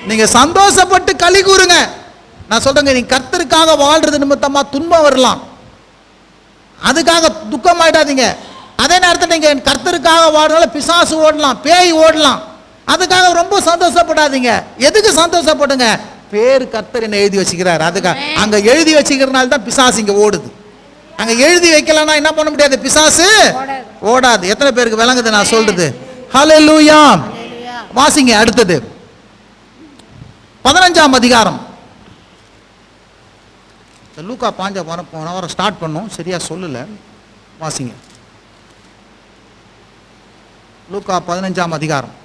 நீங்க சந்தோஷப்பட்டு களி கூறுங்க. நான் சொல்றேங்க, நீங்க கர்த்தருக்காக வாழ்றது நிமித்தமா துன்பம் வரலாம், அதுக்காக துக்கமாயிடாதீங்க. அதே நேரத்தில் நீங்க கர்த்தருக்காக வாழ்றதால பிசாசு ஓடலாம், பேய் ஓடலாம், அதுக்காக ரொம்ப சந்தோஷப்படாதீங்க. எதுக்கு சந்தோஷப்படுங்க? பேர் கர்த்தர் என்ன எழுதி வச்சுக்கிறார், அதுக்காக. அங்க எழுதி வச்சுக்கிறனால தான் பிசாசு இங்க ஓடுது. அங்க எழுதி வைக்கலன்னா என்ன பண்ண முடியாது, பிசாசு ஓடாது. எத்தனை பேருக்கு விளங்குது நான் சொல்றது? ஹல்லேலூயா. வாசிங்க அடுத்தது 15ஆம் அதிகாரம். லூக்கா 5 போன வாரம் ஸ்டார்ட் பண்ணோம், சரியா சொல்லல. வாசிங்க லூக்கா 15ஆம் அதிகாரம்.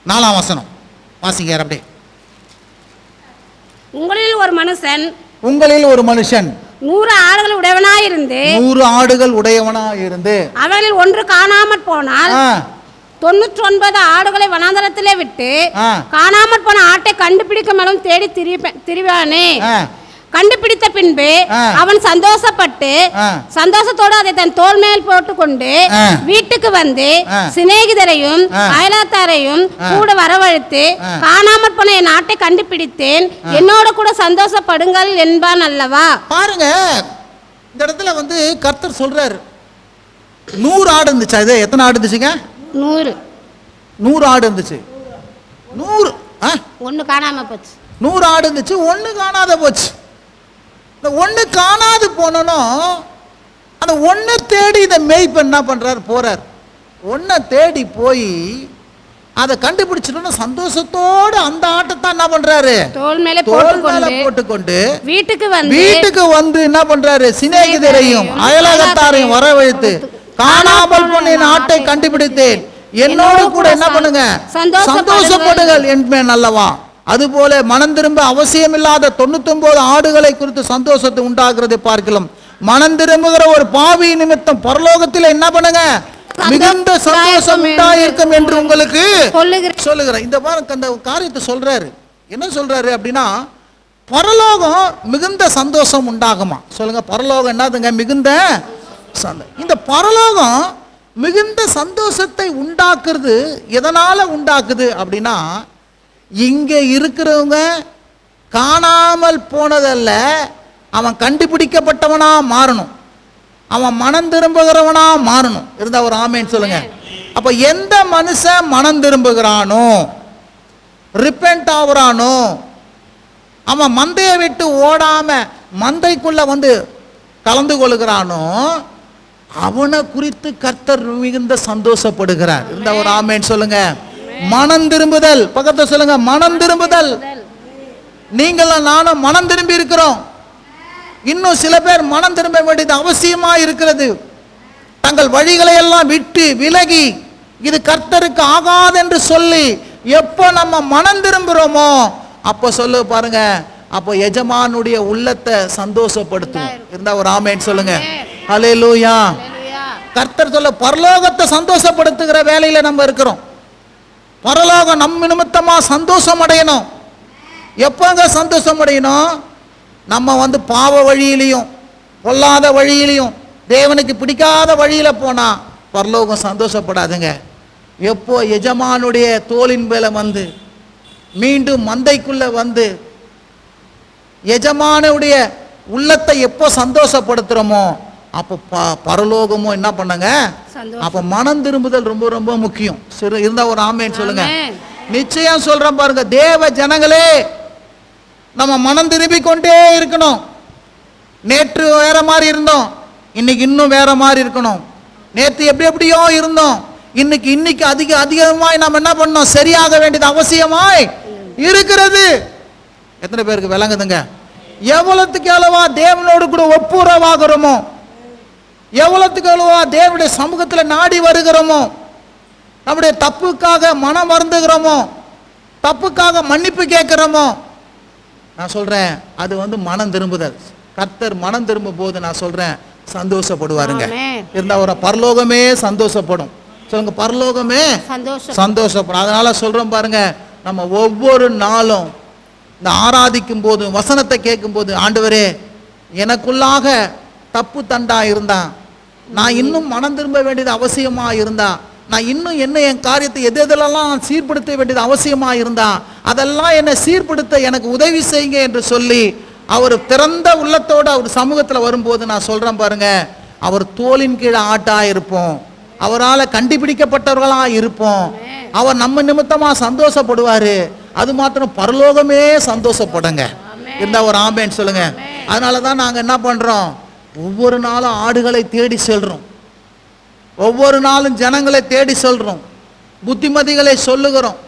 நாலாம் வசனம் வாசிங்க அப்படியே. உங்களில் ஒரு மனுஷன் 100 ஆடுகள் உடையவனாயிருந்து அவர்களில் ஒன்று காணாமற் போனால் 99 ஆடுகளை வனாந்தரத்திலே விட்டு காணாமற் போன ஆட்டை கண்டுபிடிக்கும் அளவும் தேடி திரிவானே. கண்டுபிடித்த பின்பு அவன் சந்தோஷத்தோடு அதை தன் தோள் மேல் போட்டுக்கொண்டு வீட்டுக்கு வந்து சிநேகிதரையும் அயலாத்தாரையும் கூட வரவழைத்து, காணாமற் போன என் ஆட்டை கண்டுபிடித்தேன், என்னோட கூட சந்தோஷப்படுங்கள் என்பான் அல்லவா. பாருங்க, இந்த இடத்துல வந்து கர்த்தர் சொல்றாரு 100 ஆடு இருந்துச்சு. அது எத்தனை ஆடு இருந்துச்சுங்க? 100 ஆடு இருந்துச்சு. 100 ஒன்னு காணாம போச்சு. 100 ஆடு இருந்துச்சு, ஒன்னு காணாத போச்சு. இந்த ஒன்று காணாது போனோம், அந்த ஒன்றை தேடி இதை மேய்ப்பன் என்ன பண்ணுறாரு, போகிறார். ஒன்றை தேடி போய் அதை கண்டுபிடிச்சிட்டோன்னா சந்தோஷத்தோடு அந்த ஆட்டத்தான் என்ன பண்ணுறாரு, தோள் மேலே போட்டுக்கொண்டு வீட்டுக்கு வந்து என்ன பண்ணுறாரு, சிநேகிதரையும் அயலகத்தாரையும் வரவழைத்து, காணாமல் போன ஆட்டை கண்டுபிடித்தேன், என்னோடு கூட என்ன பண்ணுங்க, சந்தோஷப்படுங்கள் என்பேன் அல்லவா. அதுபோல மனம் திரும்ப அவசியமில்லாத 99 ஆடுகளை குறித்து சந்தோஷத்தை உண்டாகிறதை பார்க்கலாம். மனம் திரும்புகிற ஒரு பாவி நிமித்தம் பரலோகத்தில் என்ன பண்ணுங்க, மிகுந்த சந்தோஷம் உண்டாயிருக்கும் என்று உங்களுக்கு சொல்லுகிறேன். இந்த பாருங்க, அந்த காரியத்தை சொல்றாரு. என்ன சொல்றாரு அப்படின்னா, பரலோகம் மிகுந்த சந்தோஷம் உண்டாகுமா. சொல்லுங்க, பரலோகம் என்னதுங்க? மிகுந்த இந்த பரலோகம் மிகுந்த சந்தோஷத்தை உண்டாக்குறது எதனால உண்டாக்குது அப்படின்னா, இங்கே இருக்கிறவங்க காணாமல் போனதல்ல, அவன் கண்டுபிடிக்கப்பட்டவனா மாறணும், அவன் மனம் திரும்புகிறவனா மாறணும். இருந்தா ஒரு ஆமேன்னு சொல்லுங்க. அப்ப எந்த மனுஷன் மனம் திரும்புகிறானோ, ரிப்பெண்ட் ஆகுறானோ, அவன் மந்தையை விட்டு ஓடாம மந்தைக்குள்ள வந்து கலந்து கொள்கிறானோ, அவனை குறித்து கர்த்தர் மிகுந்த சந்தோஷப்படுகிறார். இருந்தா ஒரு ஆமேன்னு சொல்லுங்க. மனம் திரும்புதல், பக்கத்துல சொல்லுங்க, மனம் திரும்புதல். நீங்களும் நானும் மனம் திரும்பி இருக்கிறோம். இன்னும் சில பேர் மனம் திரும்ப வேண்டியது அவசியமா இருக்கிறது. தங்கள் வழிகளை எல்லாம் விட்டு விலகி இது கர்த்தருக்கு ஆகாது என்று சொல்லி எப்போ நம்ம மனம் திரும்புறோமோ அப்போ சொல்லு பாருங்க, அப்போ எஜமானுடைய உள்ளத்தை சந்தோஷப்படுத்தும். இருந்தா ஒரு ஆமேன்னு சொல்லுங்க. ஹல்லேலூயா. கர்த்தர் சொல்ல பரலோகத்தை சந்தோஷப்படுத்துகிற வேலையில நம்ம இருக்கிறோம். பரலோகம் நம்ம நிமித்தமா சந்தோஷம் அடையணும். எப்பங்க சந்தோஷம் அடையணும்? நம்ம வந்து பாவ வழியிலையும் பொல்லாத வழியிலையும் தேவனுக்கு பிடிக்காத வழியில போனா பரலோகம் சந்தோஷப்படாதுங்க. எப்போ எஜமானுடைய தோளின் மேல வந்து மீண்டும் மந்தைக்குள்ள வந்து எஜமானுடைய உள்ளத்தை எப்போ சந்தோஷப்படுத்துறோமோ அப்போ பரலோகமும் என்ன பண்ணுங்க, அப்ப மனம் திரும்புதல் ரொம்ப ரொம்ப முக்கியம். சரி, இருந்தா ஒரு ஆமேன்னு சொல்லுங்க. நிச்சயம் சொல்றேன் பாருங்க, தேவ ஜனங்களே, நம்ம மனம் திரும்பி கொண்டே இருக்கணும். நேற்று வேற மாதிரி இருந்தோம், இன்னைக்கு இன்னும் வேற மாதிரி இருக்கணும். நேற்று எப்படியோ இருந்தோம், இன்னைக்கு அதிகமாய் நம்ம என்ன பண்ணோம், சரியாக வேண்டியது அவசியமாய் இருக்கிறது. எத்தனை பேருக்கு விளங்குதுங்க? எவ்வளவுக்கு எவ்வளவா தேவனோடு கூட ஒப்புரவாகிறோமோ, எவ்வளவுக்கு எவ்வளவா தேவனுடைய சமூகத்தில் நாடி வருகிறோமோ, நம்முடைய தப்புக்காக மனம் வருந்துகிறோமோ, தப்புக்காக மன்னிப்பு கேட்கிறோமோ, நான் சொல்றேன் அது மனம் திரும்புதல். கர்த்தர் மனம் திரும்பும் போது நான் சொல்றேன் சந்தோஷப்படுவாருங்க. இருந்தா ஒரு பரலோகமே சந்தோஷப்படும். சொல்லுங்க, பரலோகமே சந்தோஷப்படும். அதனால சொல்றோம் பாருங்க, நம்ம ஒவ்வொரு நாளும் இந்த ஆராதிக்கும் போது, வசனத்தை கேட்கும் போது, ஆண்டவரே எனக்குள்ளாக தப்பு தண்டா இருந்தா, நான் இன்னும் மனம் திரும்ப வேண்டியது அவசியமா இருந்தா, நான் இன்னும் என்ன என் காரியத்தை எதெல்லாம் சீர்படுத்த வேண்டியது அவசியமா இருந்தா, அதெல்லாம் என்னை சீர்படுத்த எனக்கு உதவி செய்யுங்க என்று சொல்லி அவர் திறந்த உள்ளத்தோடு அவர் சமூகத்தில் வரும்போது நான் சொல்றேன் பாருங்க, அவர் தோளின் கீழே ஆட்டா இருப்போம், அவரால் கண்டுபிடிக்கப்பட்டவர்களா இருப்போம், அவர் நம்ம நிமித்தமா சந்தோஷப்படுவாரு. அது மாத்திரம் பரலோகமே சந்தோஷப்படுங்க. இருந்தா ஒரு ஆமேன்னு சொல்லுங்க. அதனாலதான் நாங்க என்ன பண்றோம், ஒவ்வொரு நாளும் ஆடுகளை தேடி செல்றோம், ஒவ்வொரு நாளும் ஜனங்களை தேடி சொல்றோம், புத்திமதிகளை சொல்லுகிறோம்,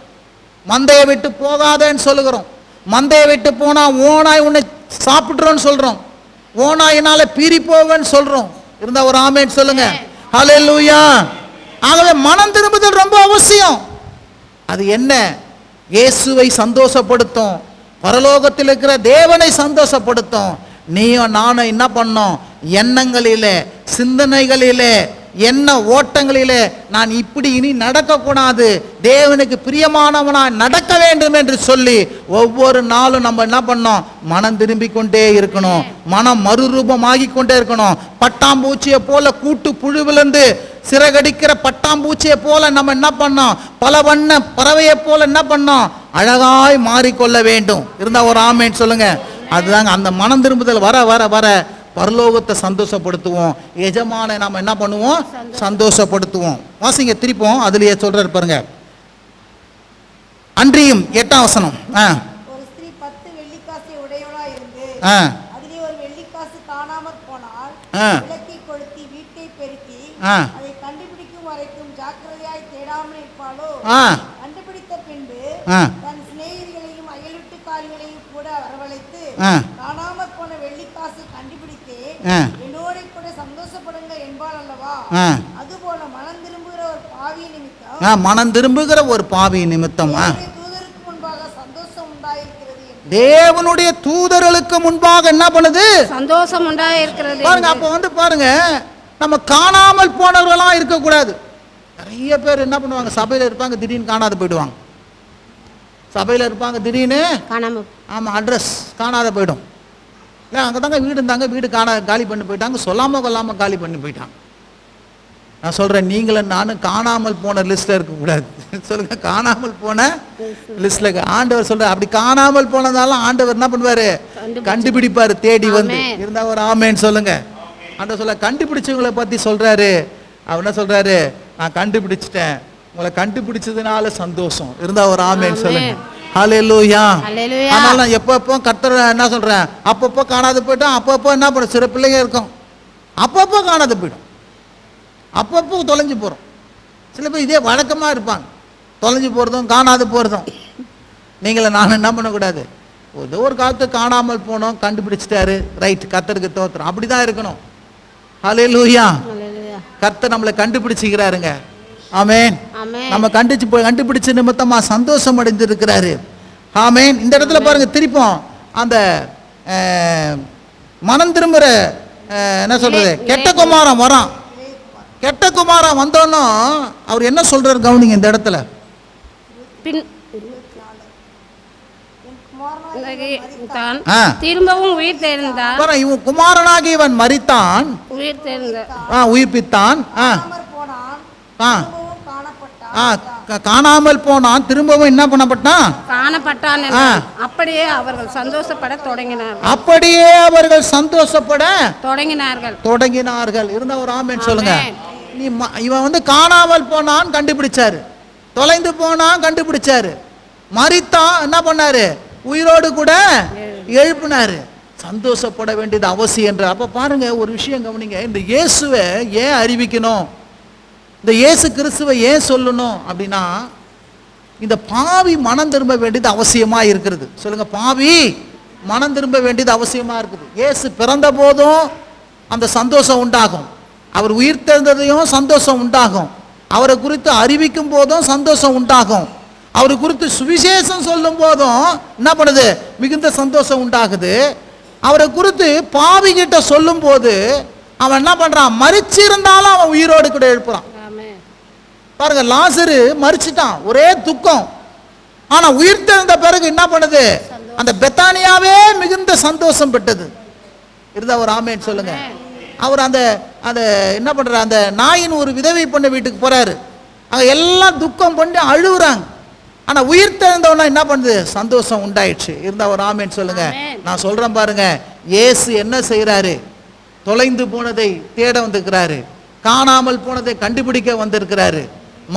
மந்தையை விட்டு போகாதேன்னு சொல்லுகிறோம். மந்தையை விட்டு போனா ஓனாய் உன்னை சாப்பிட்றோன்னு சொல்றோம், ஓனாயினால பீறி போவேன்னு சொல்றோம். இருந்தா ஒரு ஆமேன்னு சொல்லுங்க. ஹல்லேலூயா. ஆகவே மனம் திரும்புதல் ரொம்ப அவசியம். அது என்ன? இயேசுவை சந்தோஷப்படுத்தும், பரலோகத்தில் இருக்கிற தேவனை சந்தோஷப்படுத்தும். நீயும் நானும் என்ன பண்ணோம், எண்ணங்களிலே, சிந்தனைகளிலே, என்ன ஓட்டங்களிலே நான் இப்படி இனி நடக்கக்கூடாது, தேவனுக்கு பிரியமானவனா நடக்க வேண்டும் என்று சொல்லி ஒவ்வொரு நாளும் நம்ம என்ன பண்ணோம், மனம் திரும்பி கொண்டே இருக்கணும், மனம் மறுரூபமாகி கொண்டே இருக்கணும். பட்டாம்பூச்சியை போல கூட்டு புழுவிலிருந்து சிறகடிக்கிற பட்டாம்பூச்சியை போல நம்ம என்ன பண்ணோம், பல வண்ண பறவையை போல என்ன பண்ணோம், அழகாய் மாறிக்கொள்ள வேண்டும். இருந்தா ஒரு ஆமேன்னு சொல்லுங்க. அதுதாங்க அந்த மனம் திரும்புதல் வர வர வர பரலோகத்தை சந்தோஷப்படுத்துவோம், எஜமான நாம என்ன பண்ணுவோம், சந்தோஷப்படுத்துவோம். வாசிங்க திருப்போம், அதுலயே சொல்றாரு பாருங்க. அன்றியும் 8ஆம் வசனம். ஒரு ஸ்திரீ 10 வெள்ளிக்காசை உடையவளாய் இருந்து அதிலே ஒரு வெள்ளிக்காசு காணாமற் போனால் விளக்கை கொளுத்தி வீட்டை பெருக்கி அதை கண்டுபிடிக்கும் வரைக்கும் ஜாக்கிரதையாய் தேடாமல் இருப்பாளோ? கண்டுபிடித்த பின்பு தன் சிநேகிதிகளையும் அயல் வீட்டுக்காரிகளையும் கூட வரவழைத்து காணாமற் போன வெள்ளிக்காசை கண்டுபிடித்தேன், என்னோட கூட சந்தோஷப்படுங்க என்பாள் அல்லவா? அதுபோல மனம் திரும்புகிற ஒரு பாவி நிமித்தம், மனம் திரும்புகிற ஒரு பாவி நிமித்தம் தூதருக்கு முன்பாக சந்தோஷம் உண்டாயிருக்கிறது. தேவனுடைய தூதர்களுக்கு முன்பாக என்ன பண்ணுது, சந்தோஷம் உண்டாயிருக்கிறது. பாருங்க. அப்ப பாருங்க, நம்ம காணாமல் போனவர்களா இருக்கக்கூடாது. நிறைய பேர் என்ன பண்ணுவாங்க, சபையில இருப்பாங்க, திடீர்னு காணாத போயிடுவாங்க. சபையில இருப்பாங்க, திடீர்னு காணாம, ஆமா, அட்ரஸ் காணாத போயிடும். இல்லை, அங்கே தாங்க வீடு இருந்தாங்க, வீடு காலி பண்ணி போயிட்டாங்க, சொல்லாம கொள்ளாம காலி பண்ணி போயிட்டாங்க. நான் சொல்றேன், நீங்களும் நானும் காணாமல் போன லிஸ்ட்ல இருக்கக்கூடாது. சொல்லுங்க, காணாமல் போன லிஸ்ட்ல. ஆண்டவர் சொல்ற, அப்படி காணாமல் போனதால ஆண்டவர் என்ன பண்ணுவாரு, கண்டுபிடிப்பாரு, தேடி வந்து. இருந்தா ஒரு ஆமேன்னு சொல்லுங்க. ஆண்டவர் சொல்ல, கண்டுபிடிச்சவங்களை பத்தி சொல்றாரு. அவர் என்ன சொல்றாரு, நான் கண்டுபிடிச்சிட்டேன், உங்களை கண்டுபிடிச்சதுனால சந்தோஷம். இருந்தா ஒரு ஆமேன்னு சொல்லுங்க. ஹல்லேலூயா. அதனால நான் எப்பப்போ கர்த்தர் என்ன சொல்றேன், அப்பப்போ காணாது போயிட்டோம், அப்பப்போ என்ன பண்ண, சில பிள்ளைங்க இருக்கும் அப்பப்போ காணாது போயிடும், அப்பப்போ தொலைஞ்சு போகிறோம். சில பேர் இதே வழக்கமாக இருப்பாங்க, தொலைஞ்சு போகிறதும் காணாது போகிறதும். நீங்கள நான் என்ன பண்ணக்கூடாது, ஏதோ ஒரு காலத்து காணாமல் போனோம், கண்டுபிடிச்சிட்டாரு, ரைட், கர்த்தருக்கு தோத்திரம், அப்படி தான் இருக்கணும். ஹல்லேலூயா. கர்த்தர் நம்மளை கண்டுபிடிச்சிக்கிறாருங்க. ஆமேன். நம்ம கண்டுபிடிச்ச நிமித்தமா சந்தோஷம் அடைஞ்சிருக்கிறாரு. ஆமேன். இந்த இடத்துல பாருங்க, திருப்போம் அந்த மனம் திரும்புற என்ன சொல்றது, கெட்ட குமாரன் வரான். கெட்ட குமாரன் வந்தோன்னு அவர் என்ன சொல்றாரு கவனிங்க இந்த இடத்துல. திரும்பவும் உயிர் தெழுந்தான். இவன் குமாரனாகி இவன் மரித்தான், உயிர்ப்பித்தான், காணாமல் போனான், திரும்பவும் என்ன பண்ணப்பட்டான், காணப்பட்டான். அப்படியே அவர்கள் சந்தோஷப்பட தொடங்கினார்கள். அப்படியே அவர்கள் சந்தோஷப்பட தொடங்கினார்கள். இருந்த ஒரு ஆமென் சொல்லுங்க. இவன் காணாமல் போனான், கண்டுபிடிச்சாரு, தொலைந்து போனான், கண்டுபிடிச்சாரு, மரித்தான், என்ன பண்ணாரு, உயிரோடு கூட எழுப்பினாரு. சந்தோஷப்பட வேண்டியது அவசியம் என்று. அப்ப பாருங்க, ஒரு விஷயம் கவனிங்க. இந்த இயேசுவை ஏன் அறிவிக்கணும், இந்த இயேசு கிறிஸ்துவை ஏன் சொல்லணும் அப்படின்னா, இந்த பாவி மனம் திரும்ப வேண்டியது அவசியமா இருக்கிறது. சொல்லுங்க, பாவி மனம் திரும்ப வேண்டியது அவசியமா இருக்குது. இயேசு பிறந்த போதும் அந்த சந்தோஷம் உண்டாகும், அவர் உயிர் தெழுந்ததையும் சந்தோஷம் உண்டாகும், அவரை குறித்து அறிவிக்கும் போதும் சந்தோஷம் உண்டாகும். அவரை குறித்து சுவிசேஷம் சொல்லும் போதும் என்ன பண்ணுது, மிகுந்த சந்தோஷம் உண்டாகுது. அவரை குறித்து பாவிகிட்ட சொல்லும் போது அவன் என்ன பண்றான், மரிச்சிருந்தாலும் அவன் உயிரோடு கூட எழுப்புறான். பாருங்க, லாசரு மரிச்சிட்டான், ஒரே துக்கம். ஆனா உயிர் தெழுந்த பிறகு என்ன பண்ணுது, அந்த பெத்தானியாவே மிகுந்த சந்தோஷம் பெற்றது. இருந்தா ஒரு ஆமேன்னு சொல்லுங்க. அவர் அந்த அந்த என்ன பண்ற, அந்த நாயின் ஒரு விதவை பொண்ணு வீட்டுக்கு போறாரு. அங்க எல்லாம் துக்கம் பண்ணி அழுகுறாங்க. ஆனா உயிர் தெழுந்தவனா என்ன பண்ணுது, சந்தோஷம் உண்டாயிடுச்சு. இருந்தா ஒரு ஆமேன்னு சொல்லுங்க. நான் சொல்றேன் பாருங்க, இயேசு என்ன செய்யறாரு, தொலைந்து போனதை தேட வந்திருக்கிறாரு, காணாமல் போனதை கண்டுபிடிக்க வந்திருக்கிறாரு,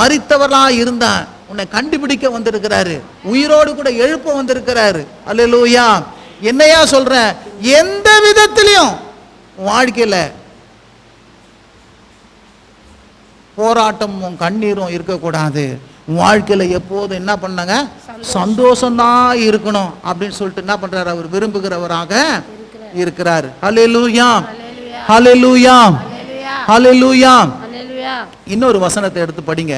மரித்தவர்களா இருந்தான் உன்னை கண்டுபிடிக்க வந்திருக்கிறாரு, உயிரோடு கூட எழுப்ப வந்திருக்கிறாரு. அல்லேலூயா. என்னையா சொல்றேன், எந்த விதத்திலையும் வாழ்க்கையில போராட்டமும் கண்ணீரும் இருக்கக்கூடாது. வாழ்க்கையில எப்போதும் என்ன பண்ணாங்க, சந்தோஷம்தான் இருக்கணும் அப்படின்னு சொல்லிட்டு என்ன பண்றாரு, அவர் விரும்புகிறவராக இருக்கிறார். ஹல்லேலூயா, ஹல்லேலூயா, ஹல்லேலூயா. இன்னொரு வசனத்தை எடுத்து படிங்க.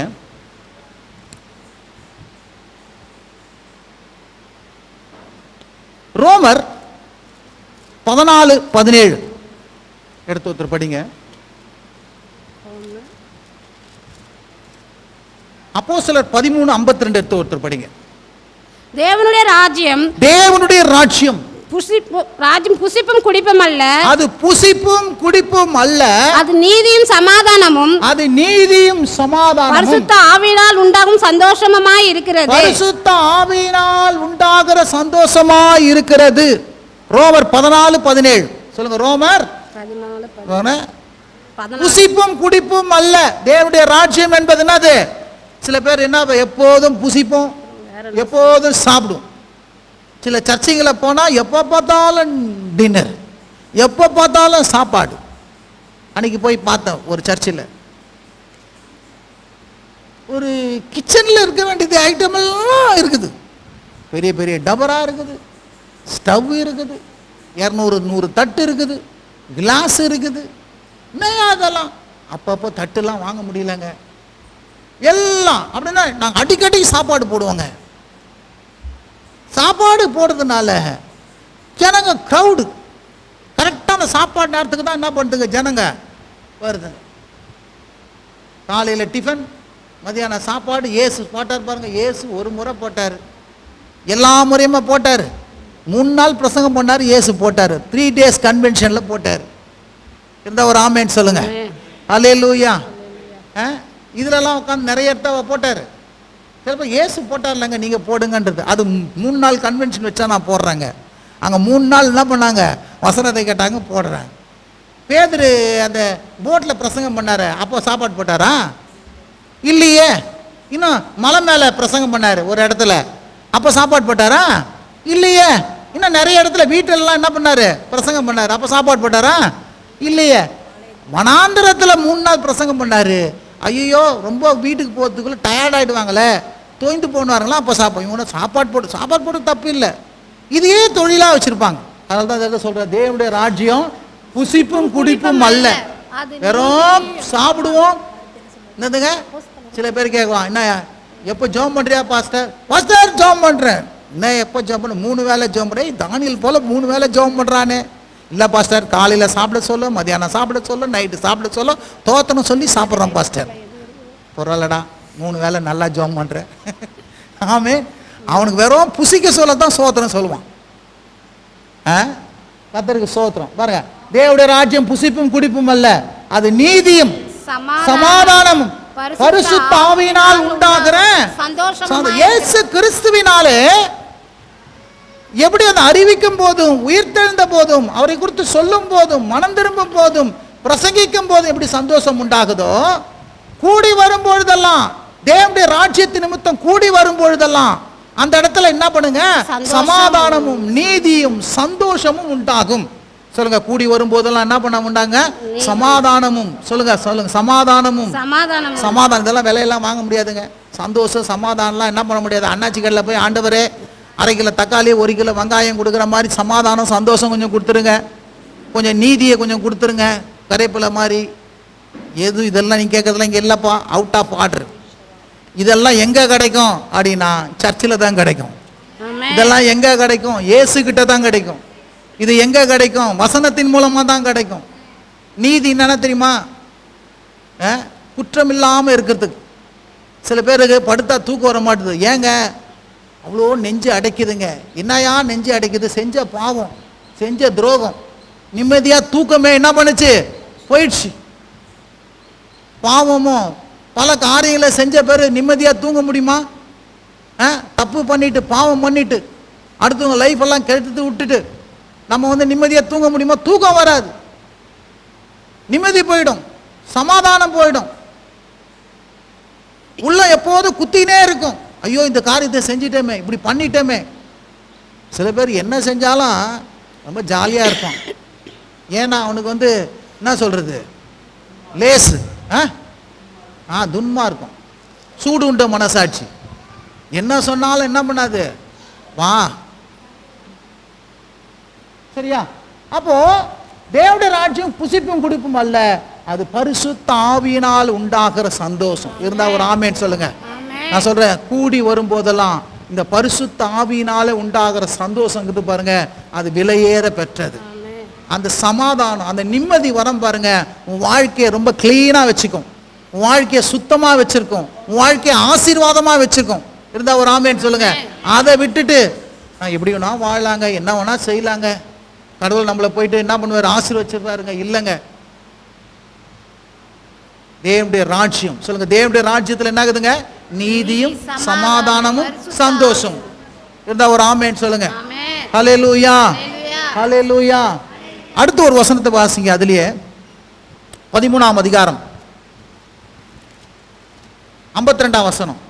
ரோமர் 14:17 எடுத்து ஒருத்தர் படிங்க. அப்போஸ்தலர் 13:52 எடுத்து ஒருத்தர் படிங்க. தேவனுடைய ராஜ்யம், தேவனுடைய ராஜ்யம் புசிப்பும் குடிப்பும் அல்ல, அது புசிப்பும் குடிப்பும் அல்ல, அது நீதியும் சமாதானமும், அது நீதியும் சமாதானமும் பரிசுத்த ஆவியினால் உண்டாகும் சந்தோஷமாய் இருக்கிறது. பரிசுத்த ஆவியினால் உண்டாகிற சந்தோஷமாய் இருக்கிறது. ரோமர் 14:17 சொல்லுங்க. ரோமர் 14 புசிப்பும் குடிப்பும் அல்ல. தேவனுடைய ராஜ்யம் என்பது என்னது? சில பேர் என்ன, எப்போதும் புசிப்போம், எப்போதும் சாப்பிடும். சில சர்ச்சைகளை போனால் எப்போ பார்த்தாலும் டின்னர், எப்போ பார்த்தாலும் சாப்பாடு. அன்னைக்கு போய் பார்த்தேன் ஒரு சர்ச்சில், ஒரு கிச்சனில் இருக்க வேண்டியது ஐட்டம் எல்லாம் இருக்குது. பெரிய பெரிய டபரா இருக்குது, ஸ்டவ் இருக்குது, 200 தட்டு இருக்குது, கிளாஸ் இருக்குது. என்ன அதெல்லாம் அப்பப்போ தட்டுலாம் வாங்க முடியலங்க. எல்லாம் அப்படின்னா நாங்கள் அடிக்கடி சாப்பாடு போடுவோங்க. சாப்பாடு போடுறதுனால ஜனங்க க்ரௌடு கரெக்டான சாப்பாடு நேரத்துக்கு தான் என்ன பண்ணுதுங்க, ஜனங்க வருதுங்க. காலையில் டிஃபன், மதியானம் சாப்பாடு. இயேசு போட்டார் பாருங்க, இயேசு ஒரு முறை போட்டார், எல்லா முறையுமே போட்டார். 3 நாள் பிரசங்கம் பண்ணார், இயேசு போட்டார். 3 days கன்வென்ஷனில் போட்டார். இந்த ஒரு ஆமேன்னு சொல்லுங்க. அல்லேலூயா. இதிலெல்லாம் உட்காந்து நிறைய இடத்த போட்டார். சிலப்போ இயேசு போட்டார் இல்லைங்க, நீங்கள் போடுங்கன்றது. அது 3 நாள் கன்வென்ஷன் வச்சா நான் போடுறாங்க. அங்கே 3 நாள் என்ன பண்ணாங்க, வசனத்தை கேட்டாங்க, போடுறாங்க. பேதுரு அந்த போட்டில் பிரசங்கம் பண்ணார், அப்போ சாப்பாடு போட்டாரா? இல்லையே. இன்னும் மலை மேலே பிரசங்கம் பண்ணார் ஒரு இடத்துல, அப்போ சாப்பாடு போட்டாரா? இல்லையே. இன்னும் நிறைய இடத்துல வீட்டிலலாம் என்ன பண்ணார், பிரசங்கம் பண்ணார், அப்போ சாப்பாடு போட்டாரா? இல்லையே. வனாந்திரத்தில் 3 நாள் பிரசங்கம் பண்ணார். ஐயோ ரொம்ப வீட்டுக்கு போகிறதுக்குள்ளே டயர்ட் ஆகிடுவாங்களே, தோய்ந்து போனாருங்களா, அப்போ இவங்க சாப்பாடு போட்டு தப்பு இல்லை, இதையே தொழிலாக வச்சுருப்பாங்க. அதனால தான் எதை சொல்கிறேன், தேவனுடைய ராஜ்யம் புசிப்பும் குடிப்பும் அல்ல. வெறும் சாப்பிடுவோம். என்னதுங்க, சில பேர் கேட்குவான், என்ன எப்போ ஜோம் பண்ணுறியா பாஸ்டர்? பாஸ்டர் ஜோம் பண்ணுறேன். என்ன எப்போ ஜோம் பண்ண? 3 வேளை ஜோம் பண்ணுறேன். தானியல் போல் 3 வேளை ஜோம் பண்ணுறானே. இல்லை பாஸ்டர், காலையில் சாப்பிட சொல்ல, மதியானம் சாப்பிட சொல்ல, நைட்டு சாப்பிட சொல்ல, தோத்தனம் சொல்லி சாப்பிட்றோம் பாஸ்டர். பரவாயில்லடா, 3 வேளை நல்லா ஜோம் பண்ணுறேன். ஆமே. அவனுக்கு வெறும் புசிக்க சொல்ல தான் சோத்திரம் சொல்லுவான். கர்த்தருக்கு சோத்திரம். பாருங்க, தேவனுடைய ராஜ்யம் புசிப்பும் குடிப்பும் அல்ல, அது நீதியும் சமாதானமும் பரிசுத்த ஆவியினால் உண்டாகிற சந்தோஷம். இயேசு கிறிஸ்துவினாலே எப்படி அதை அறிவிக்கும் போதும், உயிர்த்தெழுந்த போதும், அவரை குறித்து சொல்லும் போதும், மனம் திரும்பும் போதும், பிரசங்கிக்கும் போதும் எப்படி சந்தோஷம் உண்டாகுதோ, கூடி வரும் பொழுதெல்லாம், தேவனுடைய ராஜ்யத்தின் நிமித்தம் கூடி வரும் பொழுதெல்லாம் அந்த இடத்துல என்ன பண்ணுங்க, சமாதானமும் நீதியும் சந்தோஷமும் உண்டாகும். சொல்லுங்க, கூடி வரும் போதெல்லாம் என்ன பண்ண உண்டாங்க, சமாதானமும். சொல்லுங்க சொல்லுங்க, சமாதானமும். சமாதானம் இதெல்லாம் விலையெல்லாம் வாங்க முடியாதுங்க. சந்தோஷம் சமாதானம்லாம் என்ன பண்ண முடியாது. அண்ணாச்சி கடையில் போய், ஆண்டவரே 1/2 கிலோ தக்காளி 1 கிலோ வெங்காயம் கொடுக்குற மாதிரி சமாதானம் சந்தோஷம் கொஞ்சம் கொடுத்துருங்க, கொஞ்சம் நீதியை கொஞ்சம் கொடுத்துருங்க, கரைப்பிலை மாதிரி. எது இதெல்லாம் நீங்கள் கேட்கறதுலாம் இங்கே இல்லைப்பா, அவுட் ஆஃப் ஆர்டர். இதெல்லாம் எங்க கிடைக்கும் அப்படின்னா சர்ச்சில் தான் கிடைக்கும். ஆமென். இதெல்லாம் எங்க கிடைக்கும்? இயேசு கிட்ட தான் கிடைக்கும். இது எங்க கிடைக்கும்? வசனத்தின் மூலமா தான் கிடைக்கும். நீதி என்னன்னா தெரியுமா? குற்றம் இல்லாமல் இருக்கிறதுக்கு. சில பேருக்கு படுத்தா தூக்கம் வர மாட்டுது. ஏங்க? அவ்வளோ நெஞ்சு அடைக்குதுங்க. என்னையா நெஞ்சு அடைக்குது? செஞ்ச பாவம், செஞ்ச துரோகம். நிம்மதியாக தூக்கமே என்ன பண்ணுச்சு? போயிடுச்சு. பாவமும் பல காரியங்களை செஞ்ச பேர் நிம்மதியாக தூங்க முடியுமா? தப்பு பண்ணிட்டு, பாவம் பண்ணிட்டு, அடுத்தவங்க லைஃப் எல்லாம் கெடுத்து விட்டுட்டு நம்ம வந்து நிம்மதியாக தூங்க முடியுமா? தூக்கம் வராது. நிம்மதி போயிடும், சமாதானம் போயிடும். உள்ள எப்போதும் குத்தினே இருக்கும். ஐயோ இந்த காரியத்தை செஞ்சிட்டோமே, இப்படி பண்ணிட்டோமே. சில பேர் என்ன செஞ்சாலும் ரொம்ப ஜாலியாக இருப்பான். ஏன்னா அவனுக்கு வந்து என்ன சொல்கிறது, லேசு, துன்மார்க்கம், சூடு உண்ட மனசாட்சி. என்ன சொன்னாலும் என்ன பண்ணாது, வா. சரியா? அப்போ தேவனுடைய ராஜ்யம் புசிப்பும் குடிப்பும் அல்ல, அது பரிசுத்த ஆவியினால் உண்டாகிற சந்தோஷம். இருந்தா ஒரு ஆமேன் சொல்லுங்க. நான் சொல்றேன், கூடி வரும்போதெல்லாம் இந்த பரிசுத்த ஆவியினால உண்டாகிற சந்தோஷம் பாருங்க, அது விலையேற பெற்றது. அந்த சமாதானம், அந்த நிம்மதி வரம் பாருங்க, உன் வாழ்க்கையை ரொம்ப கிளீனா வச்சுக்கும், உன் வாழ்க்கையை சுத்தமா வச்சிருக்கும், உன் வாழ்க்கையை ஆசீர்வாதமா வச்சிருக்கும். இருந்தா ஒரு ஆமேன் சொல்லுங்க. அதை விட்டுட்டு எப்படி வேணா வாழலாங்க, என்ன வேணா செய்யலாங்க, கடவுள் நம்மளை போயிட்டு என்ன பண்ணுவார், ஆசீர்வச்சிருப்பாருங்க. இல்லைங்க. தேவனுடைய ராஜ்யம் சொல்லுங்க, தேவனுடைய ராஜ்யத்தில் என்ன ஆகுதுங்க? நீதியும் சமாதானமும் சந்தோஷம். இருந்தா ஒரு ஆமேன் சொல்லுங்க. ஹல்லேலூயா, ஹல்லேலூயா. அடுத்து ஒரு வசனத்தை வாசிங்க. அதுலயே 13ஆம் அதிகாரம் 52ஆம் வசனம்.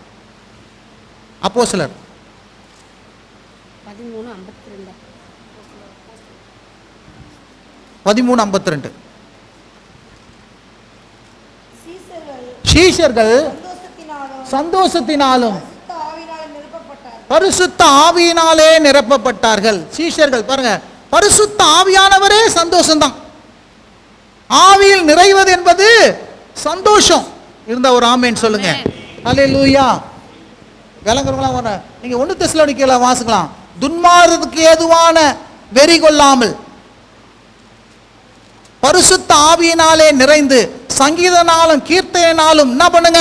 அப்போஸ்தலர் 13:52. சீஷர்கள் சந்தோஷத்தினாலும் பரிசுத்த ஆவியினாலே நிரப்பப்பட்டார்கள். சீஷர்கள் பாருங்க, பரிசுத்த ஆவியானவரே சந்தோஷம்தான். ஆவியில் நிறைவது என்பது சந்தோஷம். இருந்த ஒரு ஆமேன் சொல்லுங்க. ஹல்லேலூயா. விளங்குறவங்களா வர நீங்க 1 தெசலோனிக்கேயர் வாசிக்கலாம். துன்மார்க்கத்துக்கு ஏதுவான வெறி கொள்ளாமல் பரிசுத்த ஆவியினாலே நிறைந்து சங்கீதனாலும் கீர்த்தனாலும் என்ன பண்ணுங்க,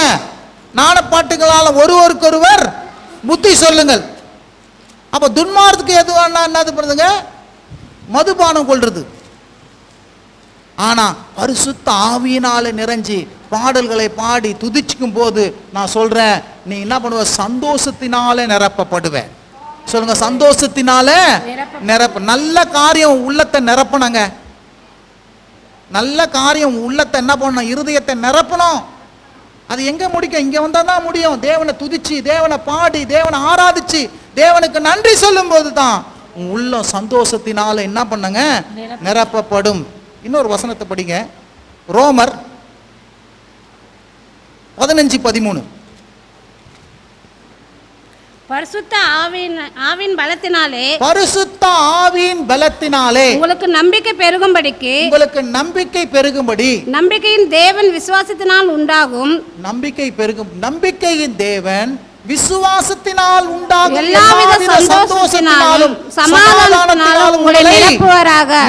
நாணப்பாட்டுகளாலும் ஒருவருக்கொருவர் புத்தி சொல்லுங்கள். அப்ப துன்மார்க்கத்துக்கு எதுவானா என்னது பண்ணுங்க, மதுபானம் கொள்றது. ஆனா பரிசுத்த ஆவியினாலே நிறைஞ்சி பாடல்களை பாடி துதிச்சுக்கும் போது நான் சொல்றேன், நீ என்ன பண்ணுவ, சந்தோஷத்தினாலே நிரப்பப்படுவ. சொல்லுங்க, சந்தோஷத்தினாலே நிரப்ப. நல்ல காரியம் உள்ளத்தை நிரப்பணுங்க. நல்ல காரியம் உள்ளத்தை என்ன பண்ணணும், இருதயத்தை நிரப்பணும். அது எங்க முடிக்கும்? இங்க வந்தா தான் முடியும். தேவனை துதிச்சு, தேவனை பாடி, தேவனை ஆராதிச்சு, தேவனுக்கு நன்றி சொல்லும் போது தான் உள்ளம் சந்தோஷத்தினால என்ன பண்ணுங்க, நிரப்பப்படும். இன்னொரு வசனத்தை படிங்க. ரோமர் 15:13. பரிசுத்த ஆவியின் பலத்தினாலே, பரிசுத்த ஆவியின் பலத்தினாலே உங்களுக்கு நம்பிக்கை பெருகும்படிக்கு, உங்களுக்கு நம்பிக்கை பெருகும்படி, நம்பிக்கையின் தேவன் விசுவாசத்தினால் உண்டாகும், நம்பிக்கை பெருகும், நம்பிக்கையின் தேவன் விசுவாசத்தினால் உண்டாகும் எல்லாவித சந்தோஷத்தினாலும் சமாதானத்தினாலும் உங்களை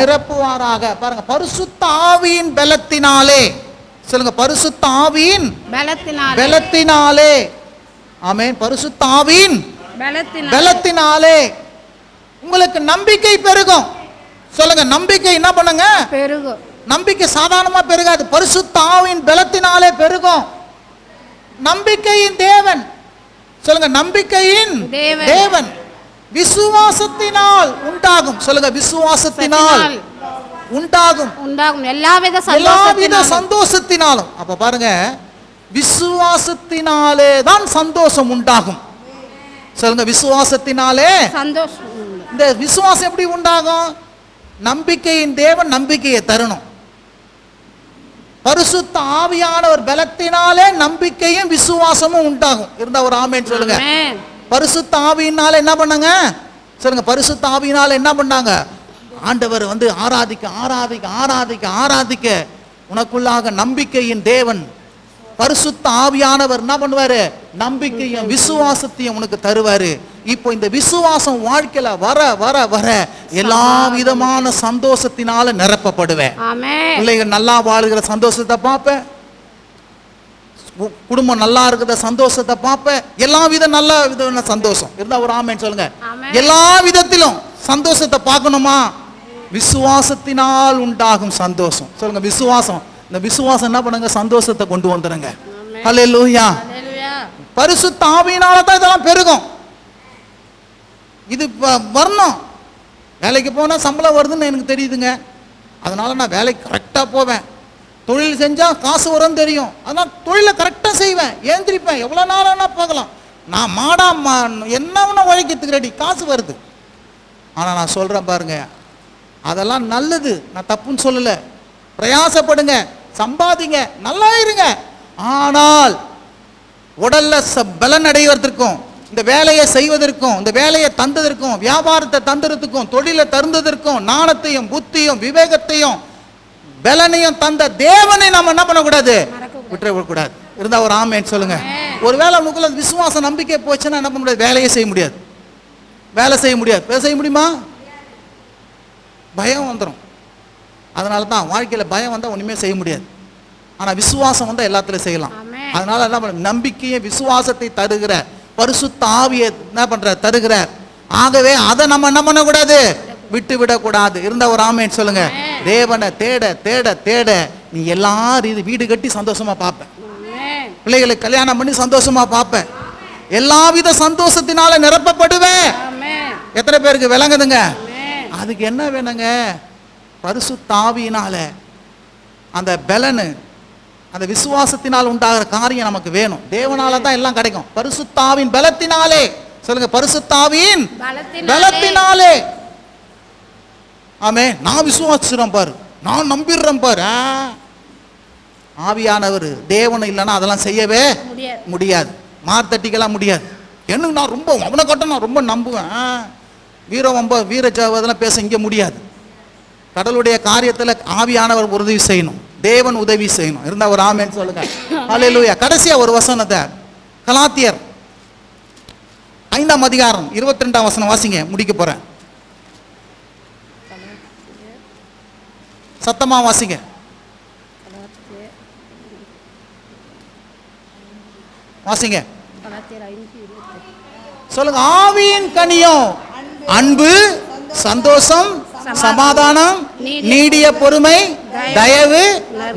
நிரப்புவாராக. பாருங்க, பரிசுத்த ஆவியின் பலத்தினாலே. சொல்லுங்க, பரிசுத்த ஆவியின் பலத்தினாலே. ஆமென். பரிசுத்த ஆவியின் பலத்தினாலே உங்களுக்கு நம்பிக்கை பெருகும். சொல்லுங்க, நம்பிக்கை என்ன பண்ணுங்க, பெருகும். நம்பிக்கை சாதாரணமா பெருகாது, பரிசுத்த ஆவியின் பலத்தினாலே பெருகும். நம்பிக்கையின் தேவன், சொல்லுங்க, நம்பிக்கையின் தேவன் விசுவாசத்தினால் உண்டாகும். சொல்லுங்க, விசுவாசத்தினால் உண்டாகும் எல்லாவித சந்தோஷத்தினாலும். அப்ப பாருங்க, விசுவாசத்தினாலே தான் சந்தோஷம் உண்டாகும். சொல்லுங்க, விசுவாசத்தினாலே சந்தோஷம். இந்த விசுவாசம் எப்படி உண்டாகும்? நம்பிக்கையின் தேவன் நம்பிக்கையை தரணும். பரிசுத்த ஆவியானவர் பலத்தினாலே நம்பிக்கையும் விசுவாசமும் உண்டாகும். இருந்தா ஒரு ஆமென் சொல்லுங்க. பரிசுத்த ஆவியினால என்ன பண்ணாங்க? சொல்லுங்க, பரிசுத்த ஆவியினால என்ன பண்ணாங்க? ஆண்டவர் வந்து ஆராதிக்க ஆராதிக்க ஆராதிக்க ஆராதிக்க உனக்குள்ளாக நம்பிக்கையின் தேவன் பரிசுத்த ஆவியானவர் என்ன பண்ணுவாரு? நம்பிக்கையும் விசுவாசத்தையும் உனக்கு தருவாரு. இப்போ இந்த விசுவாசம் வாழ்க்கையில வர வர வர எல்லா விதமான சந்தோஷத்தினால நிரப்பப்படுவேன். பிள்ளைகள் நல்லா வாழுகிற சந்தோஷத்தை பார்ப்பேன், குடும்பம் நல்லா இருக்கிற சந்தோஷத்தை பார்ப்பேன், எல்லா வித நல்ல விதமான சந்தோஷம் இருந்தா ஒரு ஆமென் சொல்லுங்க. எல்லா விதத்திலும் சந்தோஷத்தை பார்க்கணுமா? விசுவாசத்தினால் உண்டாகும் சந்தோஷம் சொல்லுங்க. விசுவாசம், இந்த விசுவாசம் என்ன பண்ணுங்க? சந்தோஷத்தை கொண்டு வந்துருங்க. ஹல்லேலூயா. பரிசுத்த ஆவியினால தான் இதெல்லாம் பெருகும். இது வரணும். வேலைக்கு போனால் சம்பளம் வருதுன்னு எனக்கு தெரியுதுங்க, அதனால நான் வேலைக்கு கரெக்டாக போவேன். தொழில் செஞ்சால் காசு வரும்னு தெரியும், அதனால் தொழிலை கரெக்டாக செய்வேன், ஏந்திரிப்பேன், எவ்வளோ நாளானா பார்க்கலாம். நான் என்ன உழைக்கிறதுக்கு ரெடி, காசு வருது. ஆனால் நான் சொல்கிறேன் பாருங்க, அதெல்லாம் நல்லது, நான் தப்புன்னு சொல்லலை. பிரயாசப்படுங்க, சம்பாதிங்க, நல்லா இருங்க. ஆனால் உடல்ல பலன் அடைவதற்கும், இந்த வேலையை செய்வதற்கும், இந்த வேலையை தந்ததற்கும், வியாபாரத்தை தந்ததற்கும், தொழிலை தந்ததற்கும், ஞானத்தையும் புத்தியும் விவேகத்தையும் பலனையும் தந்த தேவனை நம்ம என்ன பண்ணக்கூடாது? விட்டுறக்கூடாது. இருந்தா ஒரு ஆமென் சொல்லுங்க. ஒருவேளை உங்களுக்குள்ள விசுவாச நம்பிக்கை போச்சுன்னா என்ன பண்ண முடியாது? வேலையை செய்ய முடியாது. வேலை செய்ய முடியாது. வேலை செய்ய முடியுமா? பயம் வந்துடும். அதனால தான் வாழ்க்கையில் பயம் வந்தால் ஒன்றுமே செய்ய முடியாது. ஆனால் விசுவாசம் வந்தால் எல்லாத்துலையும் செய்யலாம். அதனால என்ன பண்ண, நம்பிக்கையை விசுவாசத்தை தருகிற பரிசுத்த ஆவியை என்ன பண்ற தருகிறார். ஆகவே அதை நம்ம என்ன பண்ணக்கூடாது? விட்டு விடக்கூடாது. இருந்த ஒரு ஆமென் சொல்லுங்க. தேவனை தேட தேட தேட நீ எல்லாரும் இது வீடு கட்டி சந்தோஷமா பார்ப்பேன், பிள்ளைகளை கல்யாணம் பண்ணி சந்தோஷமா பார்ப்பேன், எல்லாவித சந்தோஷத்தினால நிரப்பப்படுவேன். எத்தனை பேருக்கு விளங்குதுங்க? அதுக்கு என்ன வேணுங்க? பரிசுத்த ஆவியினால அந்த பலனு, அந்த விசுவாசத்தினால் உண்டாகிற காரியம் நமக்கு வேணும். தேவனால தான் எல்லாம் கிடைக்கும். பரிசுத்த ஆவியின் பலத்தினாலே சொல்லுங்க. பரிசுத்த ஆவியின் பலத்தினாலே. ஆமே, நான் விசுவாசிக்கிறேன் பாரு, நான் நம்பிடுறேன் பாரு. ஆவியானவர் தேவன் இல்லைன்னா அதெல்லாம் செய்யவே முடியாது. மார்த்தட்டிக்கலாம் முடியாது. எனக்கு நான் ரொம்ப அவனை கட்ட நான் ரொம்ப நம்புவேன், வீரஜாவதெல்லாம் பேச இங்கே முடியாது. கடவுளுடைய காரியத்தில் ஆவியானவர் உதவி செய்யணும், தேவன் உதவி செய்யணும். இருந்தா ஒரு ஆமென் சொல்லுங்க. ஹல்லேலூயா. கடைசியா ஒரு வசனத்தை கலாத்தியர் 5ஆம் அதிகாரம் 22ஆம் வசனம் வாசிங்க, முடிக்க போறேன். சத்தமா வாசிங்க. வாசிங்க சொல்லுங்க. ஆவியின் கனியும் அன்பு, சந்தோஷம், சமாதானம், நீடிய பொறுமை, தயவு,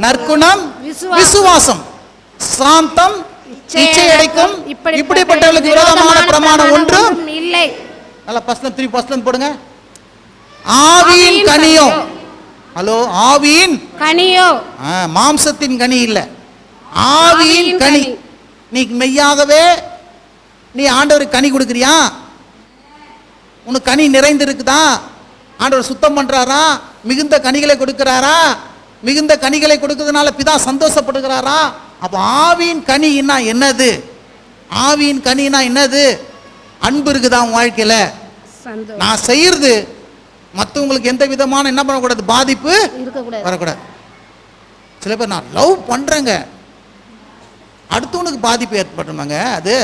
நற்குணம், விசுவாசம், சாந்தம், இச்சையடைக்கும், இப்படிப்பட்டவர்களுக்கு விரோதமான பிரமாணம் ஒன்றும் இல்லை. நல்லா பஸ்லம் 3 பஸ்லம் போடுங்க. ஆவியின் கனியோ. ஹலோ, ஆவியின் கனியோ, மாம்சத்தின் கனி இல்ல, ஆவியின் கனி. நீ மெய்யாகவே நீ ஆண்டவருக்கு கனி கொடுக்குறியா? உனக்கு கனி நிறைந்து இருக்குதா? ஆண்டவர் சுத்தம் பண்றாரா? மிகுந்த கனிகளை கொடுக்கிறாரா? மிகுந்த கனிகளை கொடுக்கிறதுனால பிதா சந்தோஷப்படுகிறாரா? அப்போ ஆவியின் கனின்னா என்னது? ஆவியின் கனினா என்னது? அன்பு இருக்குதா உன் வாழ்க்கையில? நான் செய்யறது மற்றவங்களுக்கு எந்த விதமான என்ன பண்ணக்கூடாது? பாதிப்பு வரக்கூடாது. சில பேர் நான் லவ் பண்றேங்க, அடுத்தவனுக்கு பாதிப்பு ஏற்பட்டுமாங்க அது